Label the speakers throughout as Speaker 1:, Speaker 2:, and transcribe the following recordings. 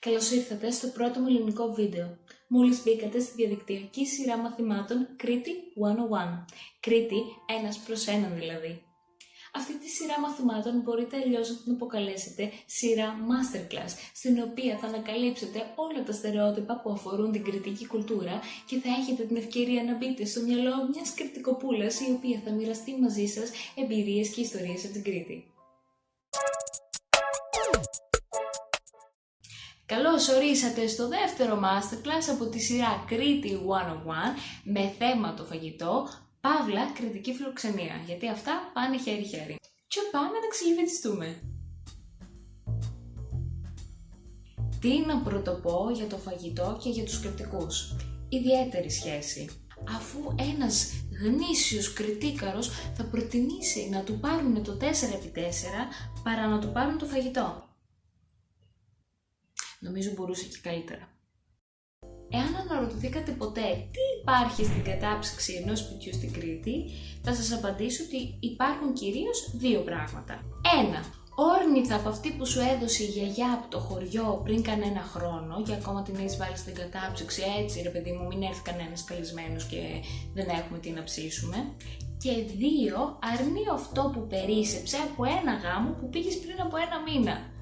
Speaker 1: Καλώς ήρθατε στο πρώτο μου ελληνικό βίντεο. Μόλις μπήκατε στη διαδικτυακή σειρά μαθημάτων Κρήτη 101. Κρήτη 1/1 δηλαδή. Αυτή τη σειρά μαθημάτων μπορείτε αλλιώς να την αποκαλέσετε σειρά Masterclass, στην οποία θα ανακαλύψετε όλα τα στερεότυπα που αφορούν την κρητική κουλτούρα και θα έχετε την ευκαιρία να μπείτε στο μυαλό μιας κρητικοπούλας η οποία θα μοιραστεί μαζί σας εμπειρίες και ιστορίες από την Κρήτη. Καλώς ορίσατε στο δεύτερο Masterclass από τη σειρά Κρήτη 101 με θέμα το φαγητό, παύλα κρητική φιλοξενία, γιατί αυτά πάνε χέρι-χέρι. Και πάμε να ξυλιβετιστούμε. Τι να πρωτοπώ για το φαγητό και για τους κρητικούς? Ιδιαίτερη σχέση. Αφού ένας γνήσιος κρητίκαρος θα προτιμήσει να του πάρουν το 4x4 παρά να του πάρουν το φαγητό. Νομίζω μπορούσε και καλύτερα. Εάν αναρωτηθήκατε ποτέ τι υπάρχει στην κατάψυξη ενός σπιτιού στην Κρήτη, θα σας απαντήσω ότι υπάρχουν κυρίως δύο πράγματα. Ένα, όρνηθα από αυτή που σου έδωσε η γιαγιά από το χωριό πριν κανένα χρόνο και ακόμα την έχεις βάλει στην κατάψυξη, έτσι ρε παιδί μου, μην έρθει κανένας καλεσμένος και δεν έχουμε τι να ψήσουμε. Και δύο, αρνεί αυτό που περίσσεψε από ένα γάμο που πήγες πριν από ένα μήνα.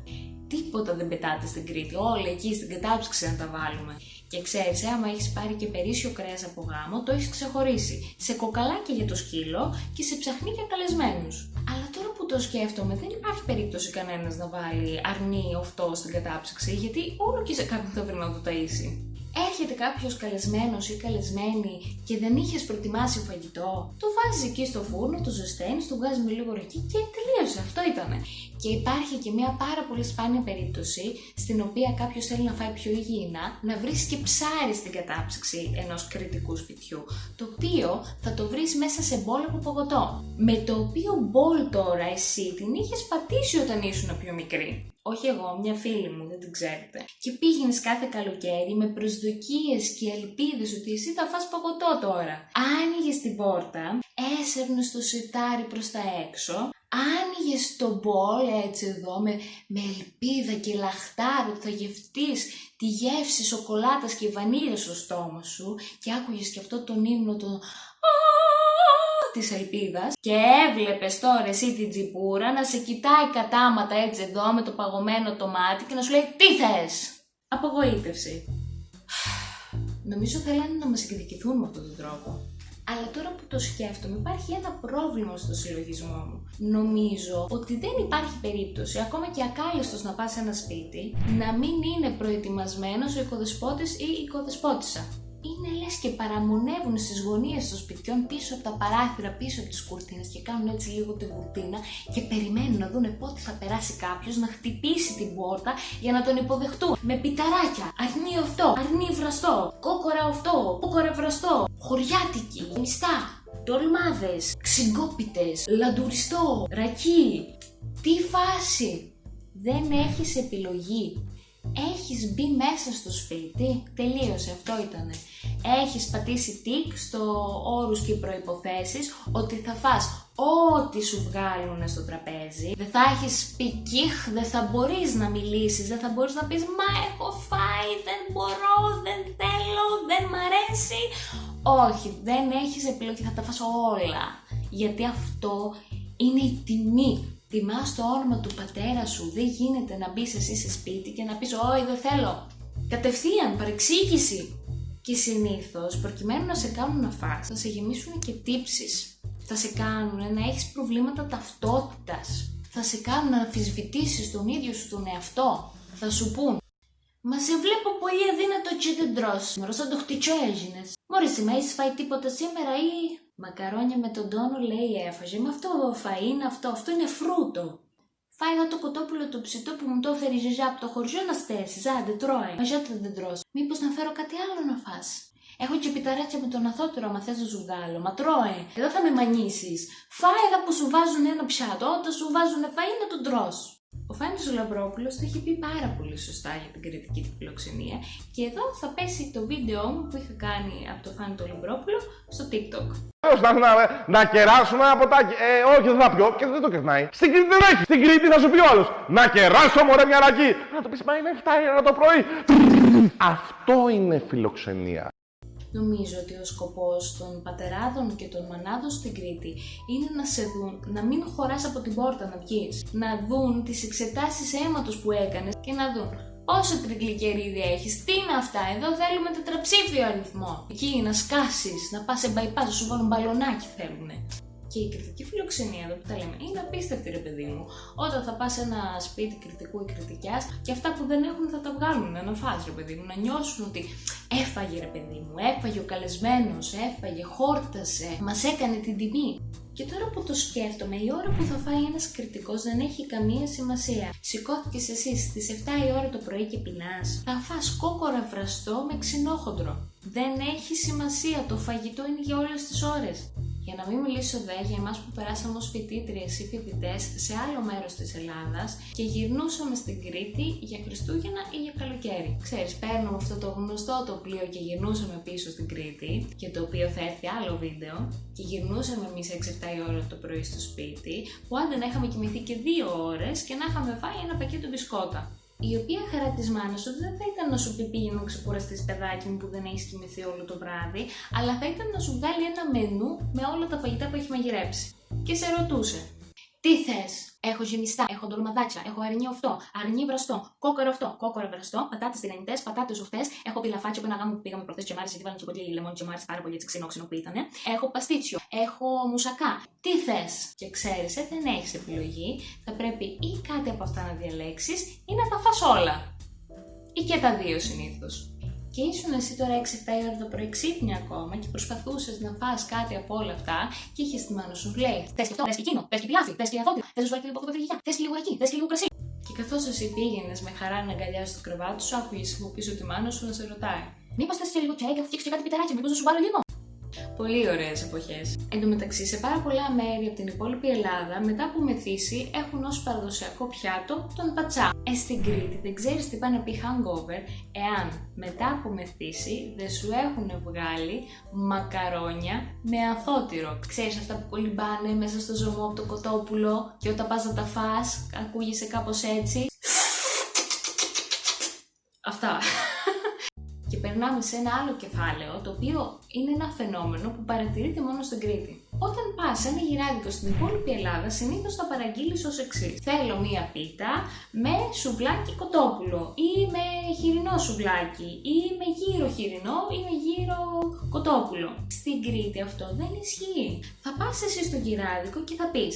Speaker 1: Τίποτα δεν πετάτε στην Κρήτη, όλα εκεί στην κατάψυξη να τα βάλουμε. Και ξέρεις, άμα έχεις πάρει και περίσσιο κρέας από γάμο, το έχεις ξεχωρίσει σε κοκαλάκια για το σκύλο και σε ψαχνίκια καλεσμένους. Αλλά τώρα που το σκέφτομαι, δεν υπάρχει περίπτωση κανένας να βάλει αρνί οφτό στην κατάψυξη, γιατί όλο και σε κάποιον θα βρει να το ταΐσει. Έρχεται κάποιος καλεσμένος ή καλεσμένη και δεν είχες προετοιμάσει φαγητό, το βάζεις εκεί στο φούρνο, το ζεσταίνεις, το βγάζεις με λίγο ρεκί και τελείωσε, αυτό ήτανε. Και υπάρχει και μια πάρα πολύ σπάνια περίπτωση στην οποία κάποιος θέλει να φάει πιο υγιεινά, να βρεις και ψάρι στην κατάψυξη ενός κρητικού σπιτιού, το οποίο θα το βρεις μέσα σε μπολ από παγωτό. Με το οποίο μπολ τώρα εσύ την είχες πατήσει όταν ήσουν πιο μικρή. Όχι εγώ, μια φίλη μου, δεν την ξέρετε. Και πήγαινες κάθε καλοκαίρι με προσδοκίες και ελπίδες ότι εσύ θα φας παγωτό τώρα. Άνοιγες την πόρτα, έσερνες το σιτάρι προς τα έξω, άνοιγες το μπολ έτσι εδώ με ελπίδα και λαχτάρο ότι θα γευτείς τη γεύση σοκολάτας και βανίλιας στο στόμα σου και άκουγες και αυτό τον ύμνο της ελπίδας και έβλεπες τώρα εσύ την τσιπούρα να σε κοιτάει κατάματα έτσι εδώ με το παγωμένο το μάτι και να σου λέει τι θες? Απογοήτευση. Νομίζω θέλανε να μας εκδικηθούν με αυτόν τον τρόπο. Αλλά τώρα που το σκέφτομαι υπάρχει ένα πρόβλημα στο συλλογισμό μου. Νομίζω ότι δεν υπάρχει περίπτωση, ακόμα και ακάλιστος να πας σε ένα σπίτι, να μην είναι προετοιμασμένος ο οικοδεσπότης ή η οικοδεσπότισσα. Είναι λες και παραμονεύουν στις γωνίες των σπιτιών πίσω από τα παράθυρα, πίσω από τις κουρτίνες και κάνουν έτσι λίγο την κουρτίνα και περιμένουν να δούνε πότε θα περάσει κάποιος να χτυπήσει την πόρτα για να τον υποδεχτούν. Με πιταράκια, αρνί αυτό, αρνί βραστό, κόκορα αυτό, κόκορα βραστό, χωριάτικη, μιστά, ντολμάδες, ξυγκόπιτες, λαντουριστό, ρακί. Τι φάση! Δεν έχεις επιλογή. Έχεις μπει μέσα στο σπίτι, τελείωσε, αυτό ήτανε. Έχεις πατήσει τικ στο όρους και προϋποθέσεις ότι θα φας ό,τι σου βγάλουν στο τραπέζι. Δεν θα έχεις πει κιχ, δεν θα μπορείς να μιλήσεις, δεν θα μπορείς να πεις μα έχω φάει, δεν μπορώ, δεν θέλω, δεν μ' αρέσει. Όχι, δεν έχεις επιλογή, θα τα φας όλα. Γιατί αυτό είναι η τιμή. Τιμάς το όνομα του πατέρα σου, δεν γίνεται να μπεις εσύ σε σπίτι και να πεις «Όχι, δεν θέλω». Κατευθείαν, παρεξήγηση. Και συνήθως, προκειμένου να σε κάνουν να φας, θα σε γεμίσουν και τύψεις. Θα σε κάνουν να έχεις προβλήματα ταυτότητας. Θα σε κάνουν να αμφισβητήσεις τον ίδιο σου τον εαυτό. Θα σου πούν «Μα σε βλέπω πολύ αδύνατο και δεν τρως. Μωρό σαν το χτυτσό έγινες. Μωρή, μα έχεις φάει τίποτα σήμερα ή...» Μακαρόνια με τον τόνο λέει έφαγε. Με αυτό φαΐ είναι αυτό είναι φρούτο. Φάει εδώ το κοτόπουλο το ψητό που μου το έφερε η ζεζά από το χωριό να στέσεις. Άντε τρώε. Μα γιατί δεν τρως? Μήπως να φέρω κάτι άλλο να φας? Έχω και πιταράκια με τον αθώτερο άμα θες να σου βγάλω. Μα τρώε. Εδώ θα με μανίσεις. Φάει εδώ που σου βάζουν ένα πιάτο. Όταν σου βάζουν φαΐ να τον τρως. Ο Φάνης ο Λαμπρόπουλος το έχει πει πάρα πολύ σωστά για την κριτική του φιλοξενία και εδώ θα πέσει το βίντεο μου που είχα κάνει από το Φάνη το Λαμπρόπουλο στο TikTok.
Speaker 2: Να κεράσουμε από τα... όχι, δεν θα πιω και δεν το κερνάει. Στην Κρήτη δεν έχει. Στην Κρήτη θα σου πει ο άλλος. Να κεράσω μωρέ μια ρακή. Να το πεις, μα είναι 7 η ώρα το πρωί. Αυτό είναι φιλοξενία.
Speaker 1: Νομίζω ότι ο σκοπός των πατεράδων και των μανάδων στην Κρήτη είναι να σε δουν, να μην χωράς από την πόρτα να βγεις. Να δουν τις εξετάσεις αίματος που έκανες και να δουν πόσο τριγλικερίδι έχεις, τι είναι αυτά, εδώ θέλουμε τετραψήφιο αριθμό. Εκεί να σκάσεις, να πας σε bypass, να σου βάλουν μπαλονάκι θέλουνε. Και η κριτική φιλοξενία εδώ που τα λέμε είναι απίστευτη ρε παιδί μου. Όταν θα πας σε ένα σπίτι κριτικού ή κριτικιάς και αυτά που δεν έχουν θα τα βγάλουν να φας ρε παιδί μου, να νιώσουν ότι έφαγε ρε παιδί μου, έφαγε ο καλεσμένος, έφαγε, χόρτασε, μας έκανε την τιμή. Και τώρα που το σκέφτομαι, η ώρα που θα φάει ένας κριτικός δεν έχει καμία σημασία. Σηκώθηκες εσύ στις 7 η ώρα το πρωί και πεινάς, θα φας κόκορα βραστό με ξινόχοντρο. Δεν έχει σημασία, το φαγητό είναι για όλες τις ώρες. Για να μην μιλήσω δε για εμάς που περάσαμε ως φοιτήτριες ή φοιτητές σε άλλο μέρος της Ελλάδας και γυρνούσαμε στην Κρήτη για Χριστούγεννα ή για καλοκαίρι. Ξέρεις, παίρνουμε αυτό το γνωστό το πλοίο και γυρνούσαμε πίσω στην Κρήτη, για το οποίο θα έρθει άλλο βίντεο, και γυρνούσαμε εμείς 6-7 η ώρα το πρωί στο σπίτι, που άντε να είχαμε κοιμηθεί και 2 ώρες και να είχαμε φάει ένα πακέτο μπισκότα. Η οποία χαρά της μάνας σου δεν θα ήταν να σου πει πήγαινε να ξεκουραστείς παιδάκι μου που δεν έχεις κοιμηθεί όλο το βράδυ, αλλά θα ήταν να σου βγάλει ένα μενού με όλα τα φαγητά που έχει μαγειρέψει. Και σε ρωτούσε, τι θες? Έχω γεμιστά, έχω ντολμαδάκια, έχω αρνί αυτό, αρνί βραστό, κόκορο αυτό, κόκορο βραστό, πατάτες τηγανιτές, πατάτες ζουχτές, έχω πιλαφάτσιο που ένα γάμο που πήγαμε προχθές και μ' άρεσε γιατί βάλανε και πολύ λεμόνι και μ' άρεσε πάρα πολύ έτσι ξινόξινο που ήτανε. Έχω παστίτσιο, έχω μουσακά. Τι θες? Και ξέρεις, δεν έχεις επιλογή, θα πρέπει ή κάτι από αυτά να διαλέξεις ή να τα φας όλα. Ή και τα δύο συνήθως. Και ήσουν εσύ τώρα 6-7 η ώρα το πρωί ξύπνια ακόμα και προσπαθούσες να φας κάτι από όλα αυτά και είχες τη μάνα σου λέει: θες και αυτό, θες και εκείνο, θες και πιλάφι, θες και αφόντι, θες να σου βάλει και λίγο παπαδρυγιά, θες και λίγο εκεί, θες και λίγο κρασί. Και καθώς εσύ πήγαινες με χαρά να αγκαλιάσεις το κρεβάτι σου, άκουγες από πίσω τη μάνα σου να σε ρωτάει: μήπως θες και λίγο τσάι και θα φτιάξω κάτι πιτεράκι, μήπως να σου βάλω λίγο? Πολύ ωραίες εποχές. Εν τω μεταξύ, σε πάρα πολλά μέρη από την υπόλοιπη Ελλάδα, μετά από μεθύσι, έχουν ως παραδοσιακό πιάτο τον πατσά. Στην Κρήτη δεν ξέρεις τι πάει να πει hangover, εάν μετά από μεθύσι δεν σου έχουν βγάλει μακαρόνια με ανθότυρο. Ξέρεις αυτά που κολυμπάνε μέσα στο ζωμό από το κοτόπουλο και όταν πας να τα φας, ακούγεσαι κάπως έτσι. Αυτά. Και περνάμε σε ένα άλλο κεφάλαιο, το οποίο είναι ένα φαινόμενο που παρατηρείται μόνο στην Κρήτη. Όταν πας σε ένα γυράδικο στην υπόλοιπη Ελλάδα, συνήθως θα παραγγείλεις ως εξής: θέλω μία πίτα με σουβλάκι κοτόπουλο, ή με χοιρινό σουβλάκι, ή με γύρο χοιρινό, ή με γύρο κοτόπουλο. Στην Κρήτη αυτό δεν ισχύει. Θα πας εσύ στο γυράδικο και θα πεις: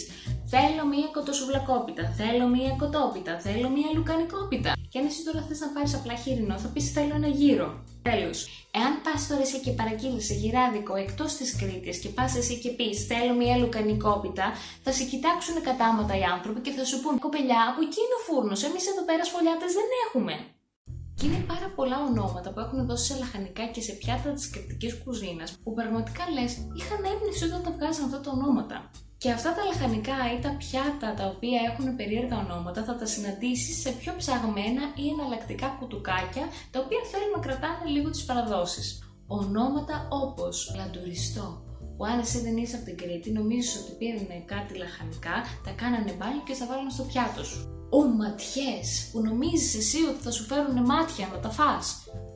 Speaker 1: θέλω μία κοτοσουβλακόπιτα, θέλω μία κοτόπιτα, θέλω μία λουκανικόπιτα. Και αν εσύ τώρα θες να πάρεις απλά χοιρινό, θα πεις: θέλω ένα γύρο. Τέλος. Εάν πας τώρα εσύ και παραγγείλεις σε γυράδικο εκτός της Κρήτης και πας εσύ και πεις: θέλω μία λουκανικόπιτα, θα σε κοιτάξουν κατάματα οι άνθρωποι και θα σου πούν: κοπελιά, από εκεί είναι ο φούρνος. Εμείς εδώ πέρα σφολιάτες δεν έχουμε. Και είναι πάρα πολλά ονόματα που έχουν δώσει σε λαχανικά και σε πιάτα της κρητικής κουζίνας που πραγματικά λες: είχαν έμπνευση όταν τα βγάζαν αυτά τα ονόματα. Και αυτά τα λαχανικά ή τα πιάτα τα οποία έχουν περίεργα ονόματα θα τα συναντήσεις σε πιο ψαγμένα ή εναλλακτικά κουτουκάκια τα οποία θέλουν να κρατάνε λίγο τις παραδόσεις. Ονόματα όπως λαντουριστό, που αν εσύ δεν είσαι από την Κρήτη νομίζεις ότι πήρανε κάτι λαχανικά, τα κάνανε μπάνιο και τα βάλουν στο πιάτο σου. Ματιές, που νομίζεις εσύ ότι θα σου φέρουν μάτια να τα φας.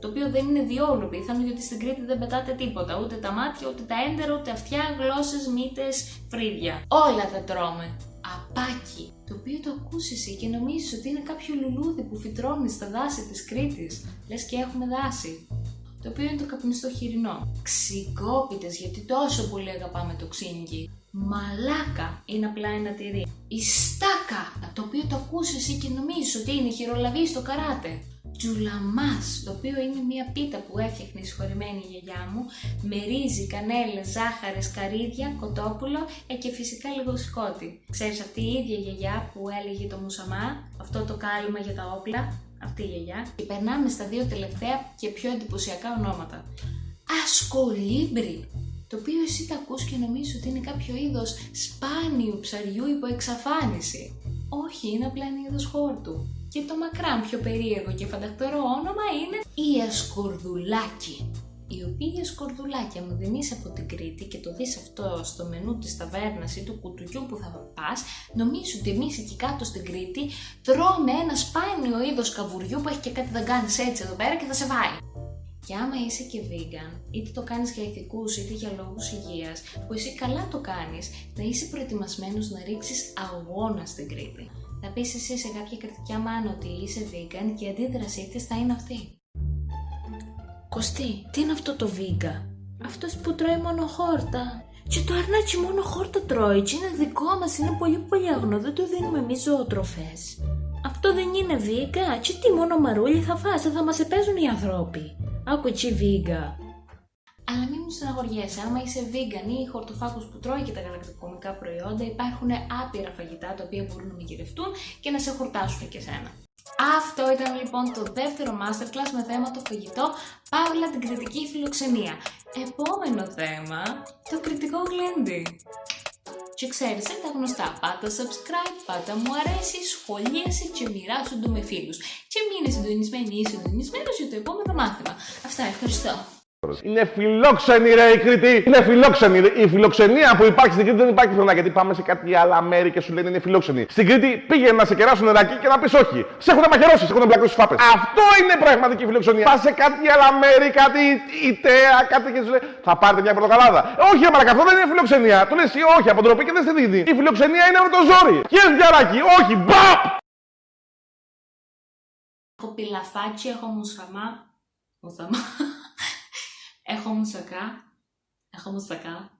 Speaker 1: Το οποίο δεν είναι διόλου πιθανό, γιατί στην Κρήτη δεν πετάτε τίποτα. Ούτε τα μάτια, ούτε τα έντερα, ούτε αυτιά, γλώσσες, μύτες, φρύδια. Όλα τα τρώμε. Απάκι, το οποίο το ακούς εσύ και νομίζεις ότι είναι κάποιο λουλούδι που φυτρώνει στα δάση της Κρήτης. Λες και έχουμε δάση. Το οποίο είναι το καπνιστό χοιρινό. Ξυγκόπιτες, γιατί τόσο πολύ αγαπάμε το ξύγκι. Μαλάκα, είναι απλά ένα τυρί. Η στάκα, το οποίο το ακούς εσύ και νομίζεις ότι είναι χειρολαβή στο καράτε. Τζουλαμάς, το οποίο είναι μια πίτα που έφτιαχνε η συγχωρημένη γιαγιά μου με ρύζι, κανέλες, ζάχαρες, καρύδια, κοτόπουλο και φυσικά λίγο σκότι. Ξέρεις, αυτή η ίδια γιαγιά που έλεγε το μουσαμά, αυτό το κάλυμα για τα όπλα, αυτή η γιαγιά. Και περνάμε στα δύο τελευταία και πιο εντυπωσιακά ονόματα. Ασκολύμπρι, το οποίο εσύ τα ακούς και νομίζεις ότι είναι κάποιο είδος σπάνιου ψαριού υπό εξαφάνιση. Όχι, είναι απλά ένα είδος χόρτου. Και το μακράν πιο περίεργο και φανταχτερό όνομα είναι η Ασκορδουλάκη. Η οποία η Ασκορδουλάκη, αν δεν είσαι από την Κρήτη και το δεις αυτό στο μενού της ταβέρνας ή του κουτουριού που θα πας, νομίζω ότι εμείς εκεί κάτω στην Κρήτη τρώμε ένα σπάνιο είδος καβουριού που έχει και κάτι δαγκάνεις έτσι εδώ πέρα και θα σε βάει. Και άμα είσαι και vegan, είτε το κάνεις για ηθικούς είτε για λόγους υγείας, που εσύ καλά το κάνεις, να είσαι προετοιμασμένος να ρίξεις αγώνα στην Κρήτη. Θα πεις εσύ σε κάποια κριτική μάνα ότι είσαι vegan και η αντίδρασή της θα είναι αυτή. Κωστή, τι είναι αυτό το βίγκα? Αυτός που τρώει μόνο χόρτα. Και το αρνάτσι μόνο χόρτα τρώει, και είναι δικό μας, είναι πολύ πολύ αγνό, δεν το δίνουμε εμείς ζωοτροφές. Αυτό δεν είναι βίγκα, και τι μόνο μαρούλι θα φας, θα μας επέζουν οι ανθρώποι. Άκου έτσι βίγκα. Αλλά μην μου στεναχωριέσαι, άμα είσαι vegan ή χορτοφάγος που τρώει και τα γαλακτοκομικά προϊόντα, υπάρχουν άπειρα φαγητά τα οποία μπορούν να μαγειρευτούν και να σε χορτάσουν και εσένα. Αυτό ήταν λοιπόν το δεύτερο masterclass με θέμα το φαγητό, παύλα την κριτική φιλοξενία. Επόμενο θέμα, το κριτικό γλέντι. Και ξέρεις, είναι τα γνωστά, πάτα subscribe, πάτα μου αρέσει, σχολίασε και μοιράσου το με φίλους. Και μείνε συντονισμένη ή συντονισμένος για το επόμενο μάθημα. Αυτά, ευχαριστώ.
Speaker 2: Είναι φιλόξενη ρε η Κρήτη. Είναι φιλόξενη. Η φιλοξενία που υπάρχει στην Κρήτη δεν υπάρχει πουθενά. Γιατί πάμε σε κάτι άλλα μέρη και σου λένε είναι φιλόξενη. Στην Κρήτη πήγαινε να σε κεράσουν νεράκι και να πει όχι. Σε έχουν μαχαιρώσει, σε έχουν μπλακώσει στους φάπες. Αυτό είναι πραγματική φιλοξενία. Πα σε κάτι άλλα μέρη, κάτι ιταία, κάτι και σου λέει θα πάρετε μια πορτοκαλάδα. Όχι, αμαρακα, αυτό δεν είναι φιλοξενία. Του λες όχι από ντροπή και δεν σε δίνει. Η φιλοξενία είναι με το ζόρι. Και βιαράκι, όχι, μπαπ!
Speaker 1: Έχω πιλαφάκι, έχω μουσχαμά. Έχω μουσακά.